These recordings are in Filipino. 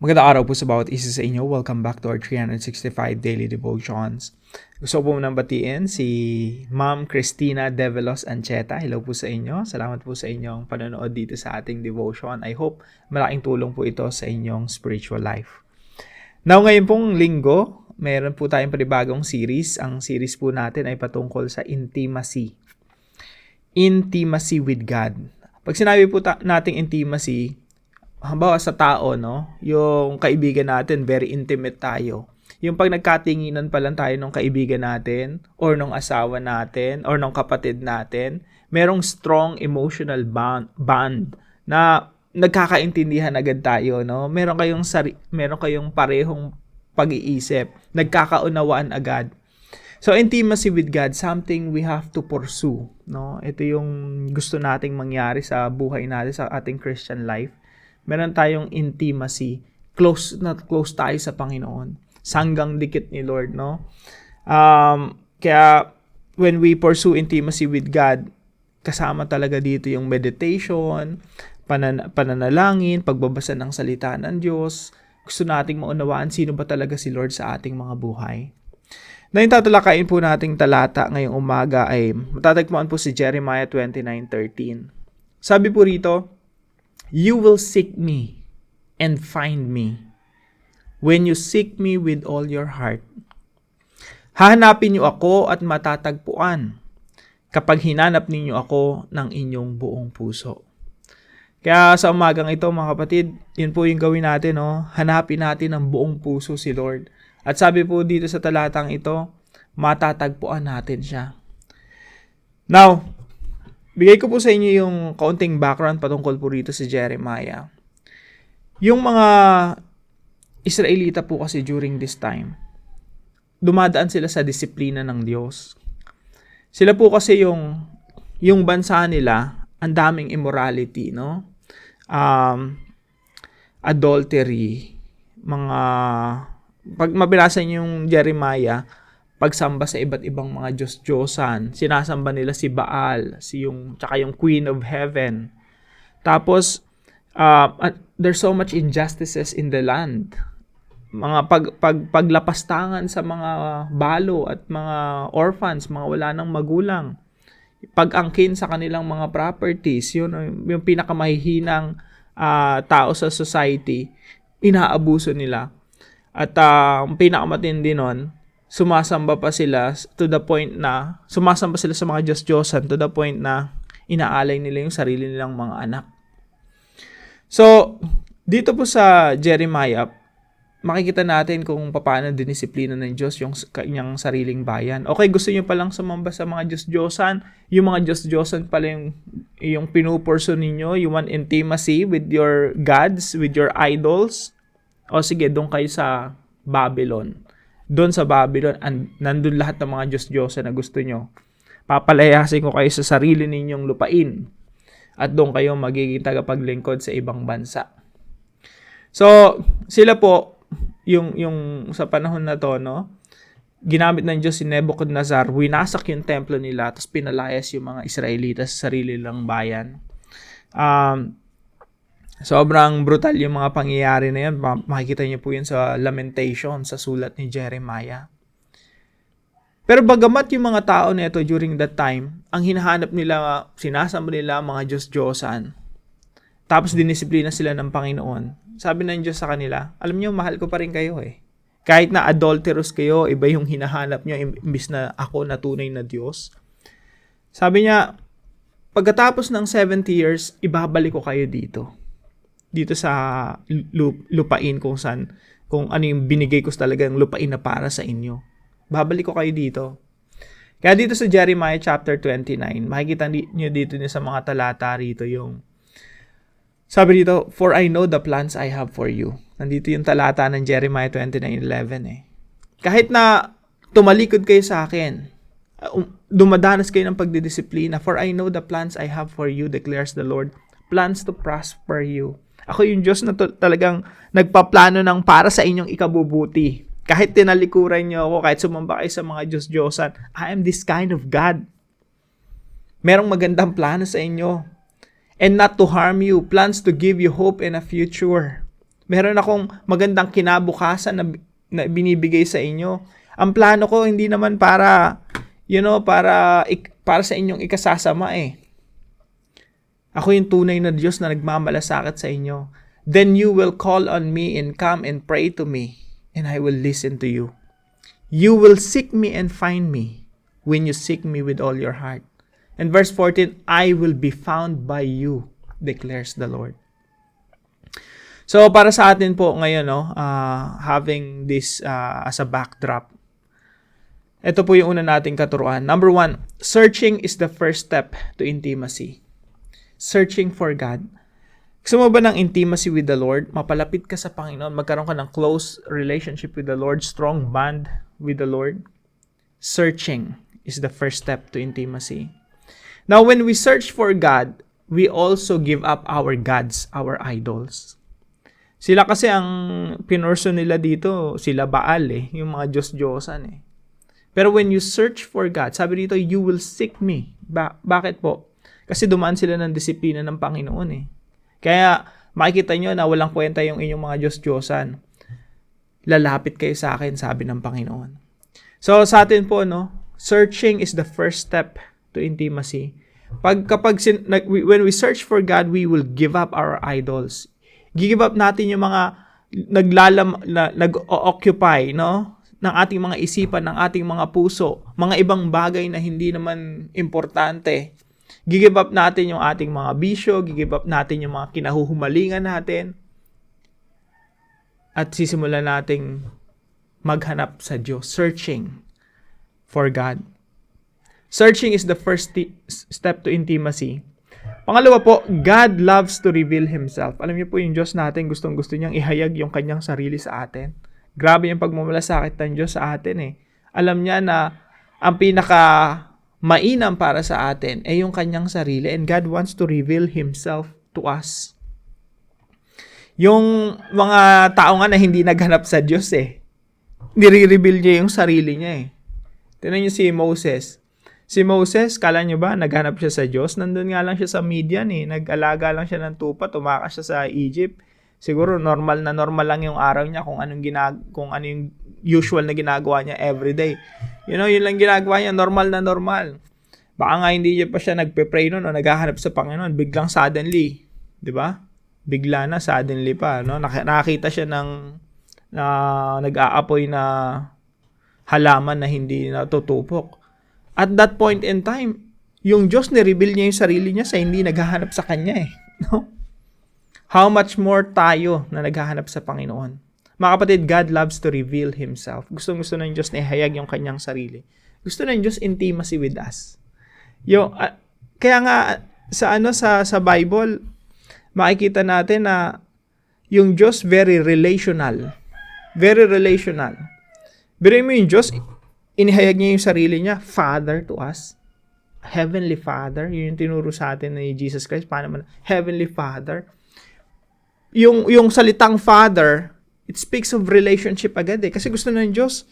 Magandang araw po sa bawat isa sa inyo. Welcome back to our 365 Daily Devotions. Gusto ko po nang batiin si Ma'am Cristina Develos Ancheta. Hello po sa inyo. Salamat po sa inyong panonood dito sa ating devotion. I hope malaking tulong po ito sa inyong spiritual life. Now, ngayon pong linggo, meron po tayong panibagong series. Ang series po natin ay patungkol sa intimacy. Intimacy with God. Pag sinabi po nating intimacy, halimbawa sa tao, no? Yung kaibigan natin, very intimate tayo. Yung pag nagkatinginan pa lang tayo ng kaibigan natin, or ng asawa natin, or ng kapatid natin, merong strong emotional bond na nagkakaintindihan agad tayo, no? Meron kayong parehong pag-iisip, nagkakaunawaan agad. So, intimacy with God, something we have to pursue, no? Ito yung gusto nating mangyari sa buhay natin, sa ating Christian life. Meron tayong intimacy, close tayo sa Panginoon. Sanggang dikit ni Lord, no? Kaya when we pursue intimacy with God, kasama talaga dito yung meditation, pananalangin, pagbabasa ng salita ng Diyos. Gusto nating maunawaan sino ba talaga si Lord sa ating mga buhay. Na yung tatalakayin po nating talata ngayong umaga ay matatagpuan po si Jeremiah 29:13. Sabi po rito, "You will seek me and find me when you seek me with all your heart." Hahanapin niyo ako at matatagpuan kapag hinanap ninyo ako ng inyong buong puso. Kaya sa umagang ito, mga kapatid, yun po yung gawin natin, no? Hanapin natin ng buong puso si Lord. At sabi po dito sa talatang ito, matatagpuan natin siya. Now, bigay ko po sa inyo yung kaunting background patungkol po rito si Jeremiah. Yung mga Israelita po kasi during this time, dumadaan sila sa disiplina ng Diyos. Sila po kasi yung bansa nila, ang daming immorality, no? Adultery, pag mabinasa niyo yung Jeremiah, pagsamba sa iba't ibang mga Diyos-Diyosan. Sinasamba nila si Baal, tsaka yung Queen of Heaven. Tapos, there's so much injustices in the land. Mga paglapastangan sa mga balo at mga orphans, mga wala nang magulang. Pag-angkin sa kanilang mga properties, yun yung pinakamahihinang tao sa society, inaabuso nila. At ang pinakamatindi nun, sumasamba sila sa mga Diyos-Diyosan to the point na inaalay nila yung sarili nilang mga anak. So, dito po sa Jeremiah, makikita natin kung paano dinisiplina ng Diyos yung kanyang sariling bayan. Okay, gusto niyo palang sumamba sa mga Diyos-Diyosan, yung mga Diyos-Diyosan pala yung pinupurso ninyo, you want intimacy with your gods, with your idols. O sige, doon kayo sa Babylon. Doon sa Babylon, nandun lahat ng mga Diyos-Diyosan na gusto nyo. Papalayasin ko kayo sa sarili ninyong lupain. At doon kayo magiging tagapaglingkod sa ibang bansa. So, sila po, yung sa panahon na to, no, ginamit ng Diyos si Nebuchadnezzar, winasak yung templo nila, tapos pinalayas yung mga Israelita sa sarili lang bayan. Sobrang brutal yung mga pangyayari na yan. Makikita niyo po yun sa Lamentation, sa sulat ni Jeremiah. Pero bagamat yung mga tao na ito during that time, ang hinahanap nila, sinasamba nila mga Diyos-Diyosan, tapos dinisiplina sila ng Panginoon, sabi ng Diyos sa kanila, alam niyo, mahal ko pa rin kayo eh. Kahit na adulterous kayo, iba yung hinahanap niyo, imbis na ako na tunay na Diyos. Sabi niya, pagkatapos ng 70 years, ibabalik ko kayo dito sa lupain kung ano yung binigay ko talagang lupain na para sa inyo. Babalik ko kayo dito. Kaya dito sa Jeremiah chapter 29, makikita niyo dito sa mga talata rito yung sabi dito, "For I know the plans I have for you." Nandito yung talata ng Jeremiah 29:11 eh. Kahit na tumalikod kayo sa akin, dumadanas kayo ng pagdidisiplina, "For I know the plans I have for you, declares the Lord, plans to prosper you." Ako yung Diyos na talagang nagpaplano ng para sa inyong ikabubuti. Kahit tinalikuran niyo ako, kahit sumamba kayo sa mga Diyos-Diyosan, I am this kind of God. Merong magandang plano sa inyo. And not to harm you, plans to give you hope and a future. Meron akong magandang kinabukasan na binibigay sa inyo. Ang plano ko hindi naman para, para sa inyong ikasasama eh. Ako yung tunay na Diyos na nagmamalasakit sa inyo. Then you will call on me and come and pray to me, and I will listen to you. You will seek me and find me when you seek me with all your heart. And verse 14, I will be found by you, declares the Lord. So, para sa atin po ngayon, having this as a backdrop, ito po yung una nating katuruan. Number 1, searching is the first step to intimacy. Searching for God. Gusto mo ba ng intimacy with the Lord? Mapalapit ka sa Panginoon, magkaroon ka ng close relationship with the Lord, strong bond with the Lord. Searching is the first step to intimacy. Now, when we search for God, we also give up our gods, our idols. Sila kasi ang pinurso nila dito, sila Baal yung mga Diyos-Diyosan Pero when you search for God, sabi dito, you will seek me. Bakit po? Kasi dumaan sila ng disiplina ng Panginoon Kaya makikita nyo na walang kwenta yung inyong mga Diyos-Diyosan. Lalapit kayo sa akin, sabi ng Panginoon. So sa atin po, searching is the first step to intimacy. When we search for God, we will give up our idols. Give up natin yung mga nag-occupy, ng ating mga isipan, ng ating mga puso, mga ibang bagay na hindi naman importante. Give up natin yung ating mga bisyo, give up natin yung mga kinahuhumalingan natin, at sisimulan nating maghanap sa Diyos, searching for God. Searching is the first step to intimacy. Pangalawa po, God loves to reveal Himself. Alam niyo po yung Diyos natin, gustong-gusto niyang ihayag yung kanyang sarili sa atin. Grabe yung pagmamalasakit ng Diyos sa atin Alam niya na ang mainam para sa atin ay yung kanyang sarili, and God wants to reveal Himself to us. Yung mga tao nga na hindi naghanap sa Diyos nire-reveal niya yung sarili niya Tingnan niyo si Moses. Si Moses, kala nyo ba, naghanap siya sa Diyos? Nandun nga lang siya sa Midian Nag-alaga lang siya ng tupa, tumakas siya sa Egypt. Siguro normal lang yung araw niya kung ano yung usual na ginagawa niya everyday. Yun lang ginagawa niya, normal na normal. Baka nga hindi niya pa siya nagpe-pray noon o naghahanap sa Panginoon, biglang suddenly, 'di ba? Bigla na suddenly pa, nakakita siya ng nag-aapoy na halaman na hindi natutupok. At that point in time, yung Diyos ni-reveal niya yung sarili niya sa hindi naghahanap sa Kanya How much more tayo na naghahanap sa Panginoon? Mga kapatid, God loves to reveal Himself. Gusto ng Diyos na ihayag yung Kanyang sarili. Gusto ng Diyos intimacy with us. Kaya nga, sa Bible, makikita natin na yung Diyos very relational. Very relational. Biruin mo yung Diyos, inihayag niya yung sarili niya, Father to us. Heavenly Father. Yun yung tinuro sa atin ni Jesus Christ. Paano man? Heavenly Father. Yung salitang Father, it speaks of relationship agad Kasi gusto ng Diyos,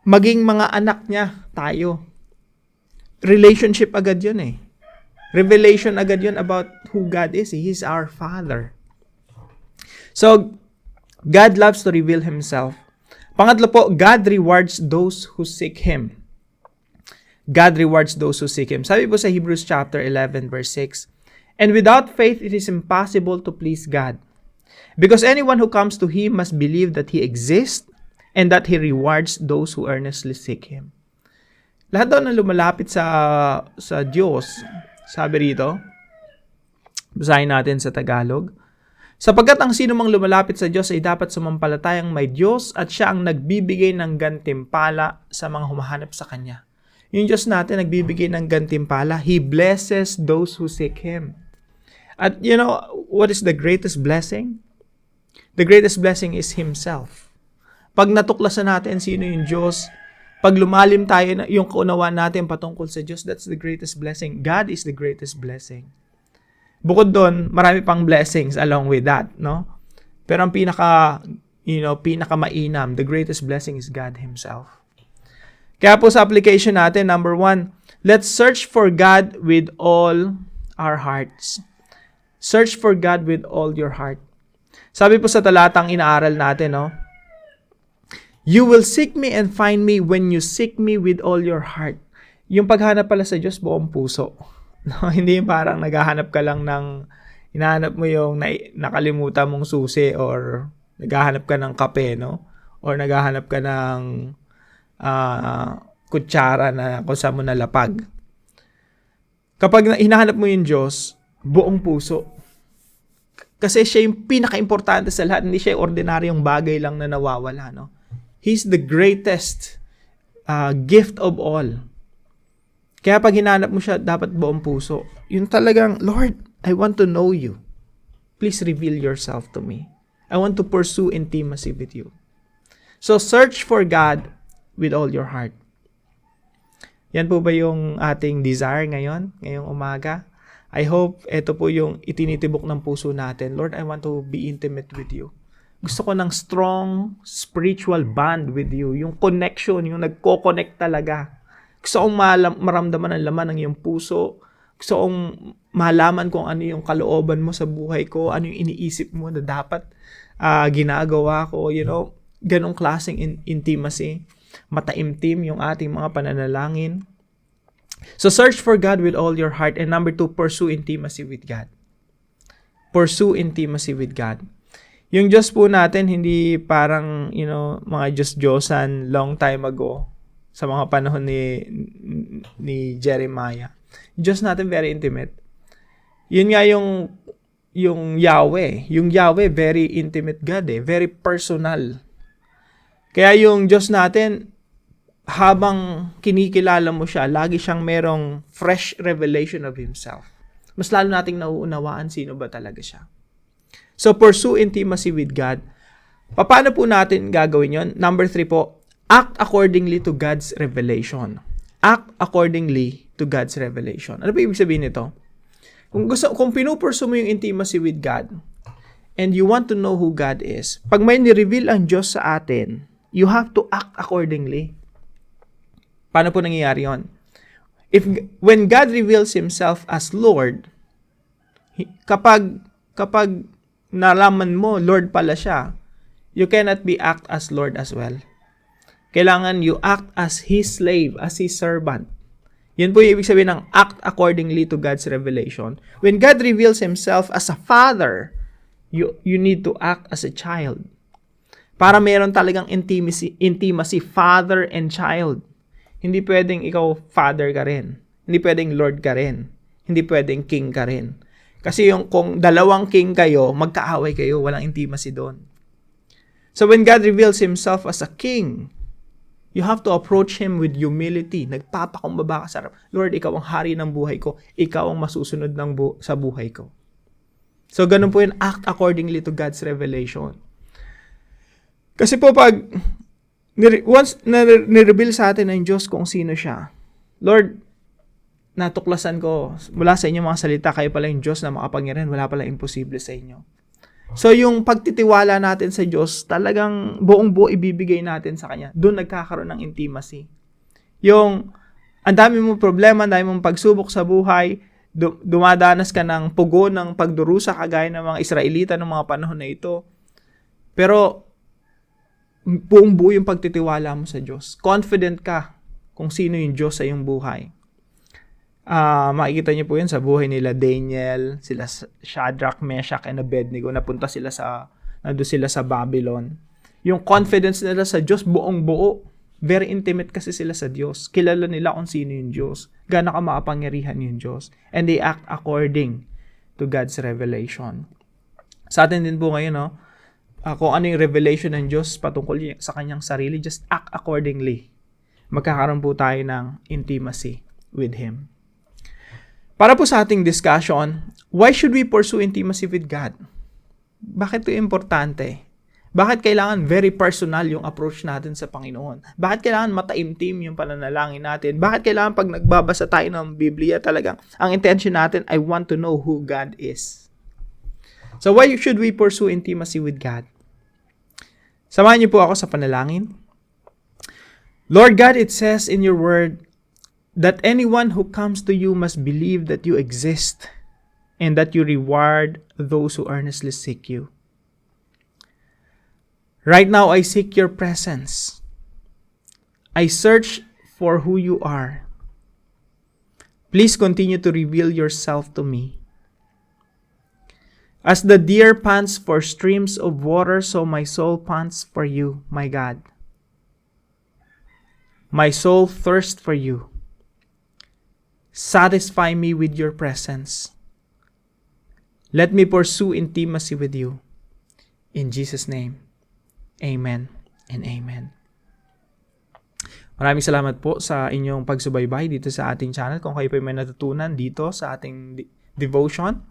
maging mga anak niya, tayo. Relationship agad yun Revelation agad yun about who God is. He is our Father. So, God loves to reveal Himself. Pangatlo po, God rewards those who seek Him. God rewards those who seek Him. Sabi po sa Hebrews chapter 11 verse 6, and without faith it is impossible to please God. Because anyone who comes to Him must believe that He exists and that He rewards those who earnestly seek Him. Lahat daw na lumalapit sa Diyos, sabi rito, basahin natin sa Tagalog, sapagkat ang sino mang lumalapit sa Diyos ay dapat sumampalatayang may Diyos at Siya ang nagbibigay ng gantimpala sa mga humahanap sa Kanya. Yung Diyos natin nagbibigay ng gantimpala. He blesses those who seek Him. At what is the greatest blessing? The greatest blessing is Himself. Pag natuklasan natin sino yung Diyos, pag lumalim tayo yung kaunawaan natin patungkol sa Diyos, that's the greatest blessing. God is the greatest blessing. Bukod doon, marami pang blessings along with that, Pero ang pinaka-mainam, the greatest blessing is God Himself. Kaya po sa application natin, number 1, let's search for God with all our hearts. Search for God with all your heart. Sabi po sa talatang inaaral natin, no? You will seek me and find me when you seek me with all your heart. Yung paghanap pala sa Diyos, buong puso. No? Hindi yung parang naghahanap ka lang ng, hinahanap mo yung nakalimutan mong susi or naghahanap ka ng kape, no? Or naghahanap ka ng kutsara na kung saan mo nalapag. Kapag hinahanap mo yung Diyos, buong puso. Kasi siya yung pinaka-importante sa lahat. Hindi siya yung ordinaryong bagay lang na nawawala, no? He's the greatest gift of all. Kaya pag hinanap mo siya, dapat buong puso. Yung talagang, Lord, I want to know you. Please reveal yourself to me. I want to pursue intimacy with you. So, search for God with all your heart. Yan po ba yung ating desire ngayong umaga? I hope ito po yung itinitibok ng puso natin. Lord, I want to be intimate with you. Gusto ko ng strong spiritual bond with you. Yung connection, yung nagko-connect talaga. Gusto kong maramdaman ang laman ng iyong puso. Gusto kong malaman kung ano yung kalooban mo sa buhay ko. Ano yung iniisip mo na dapat ginagawa ko. You know, ganong klaseng intimacy. Mataimtim yung ating mga pananalangin. So, search for God with all your heart. And number 2, pursue intimacy with God. Pursue intimacy with God. Yung Diyos po natin, hindi parang, mga Diyos-Diyosan long time ago sa mga panahon ni Jeremiah. Diyos natin very intimate. Yun nga yung Yahweh. Yung Yahweh, very intimate God very personal. Kaya yung Diyos natin, habang kinikilala mo siya, lagi siyang merong fresh revelation of Himself. Mas lalo nating nauunawaan sino ba talaga siya. So, pursue intimacy with God. Paano po natin gagawin yon? Number 3 po, act accordingly to God's revelation. Act accordingly to God's revelation. Ano po ibig sabihin nito? Kung pinupursu mo yung intimacy with God, and you want to know who God is, pag may ni-reveal ang Diyos sa atin, you have to act accordingly. Paano po nangyayari yon? When God reveals Himself as Lord, kapag nalaman mo, Lord pala siya, you cannot be act as Lord as well. Kailangan you act as His slave, as His servant. Yan po yung ibig sabihin ng act accordingly to God's revelation. When God reveals Himself as a father, you need to act as a child. Para meron talagang intimacy, father and child. Hindi pwedeng ikaw father ka rin. Hindi pwedeng Lord ka rin. Hindi pwedeng king ka rin. Kasi kung dalawang king kayo, magkaaway kayo, walang intimacy doon. So when God reveals Himself as a king, you have to approach Him with humility. Nagpapakumbaba ka sa harap. Lord, Ikaw ang hari ng buhay ko. Ikaw ang masusunod sa buhay ko. So ganun po yun, act accordingly to God's revelation. Kasi po once na-reveal sa atin ng Diyos kung sino siya, Lord, natuklasan ko, mula sa inyong mga salita, kayo pala yung Diyos na makapangyarihan, wala pala imposible sa inyo. So, yung pagtitiwala natin sa Diyos, talagang buong-buo ibibigay natin sa Kanya. Doon nagkakaroon ng intimacy. Yung, ang dami mong problema, ang dami mong pagsubok sa buhay, dumadanas ka ng pugo ng pagdurusa, kagaya ng mga Israelita ng mga panahon na ito. Pero, buong-buo yung pagtitiwala mo sa Diyos. Confident ka kung sino yung Diyos sa iyong buhay. Makikita niyo po yun sa buhay nila Daniel, sila Shadrach, Meshach, and Abednego. Napunta sila nandun sila sa Babylon. Yung confidence nila sa Diyos, buong-buo. Very intimate kasi sila sa Diyos. Kilala nila kung sino yung Diyos. Gaano ka makapangyarihan yung Diyos. And they act according to God's revelation. Sa atin din po ngayon, kung ano yung revelation ng Diyos patungkol sa kanyang sarili, just act accordingly. Magkakaroon po tayo ng intimacy with Him. Para po sa ating discussion, why should we pursue intimacy with God? Bakit ito importante? Bakit kailangan very personal yung approach natin sa Panginoon? Bakit kailangan mataimtim yung pananalangin natin? Bakit kailangan pag nagbabasa tayo ng Biblia talagang ang intention natin, I want to know who God is. So why should we pursue intimacy with God? Samahan niyo po ako sa panalangin. Lord God, it says in your word, that anyone who comes to you must believe that you exist and that you reward those who earnestly seek you. Right now, I seek your presence. I search for who you are. Please continue to reveal yourself to me. As the deer pants for streams of water, so my soul pants for you, my God. My soul thirsts for you. Satisfy me with your presence. Let me pursue intimacy with you. In Jesus' name, amen and amen. Maraming salamat po sa inyong pagsubaybay dito sa ating channel. Kung kayo po may natutunan dito sa ating devotion,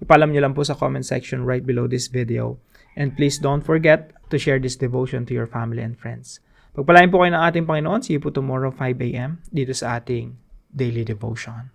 ipalam niyo lang po sa comment section right below this video. And please don't forget to share this devotion to your family and friends. Pagpalain po kayo ng ating Panginoon. See you po tomorrow 5 a.m. dito sa ating daily devotion.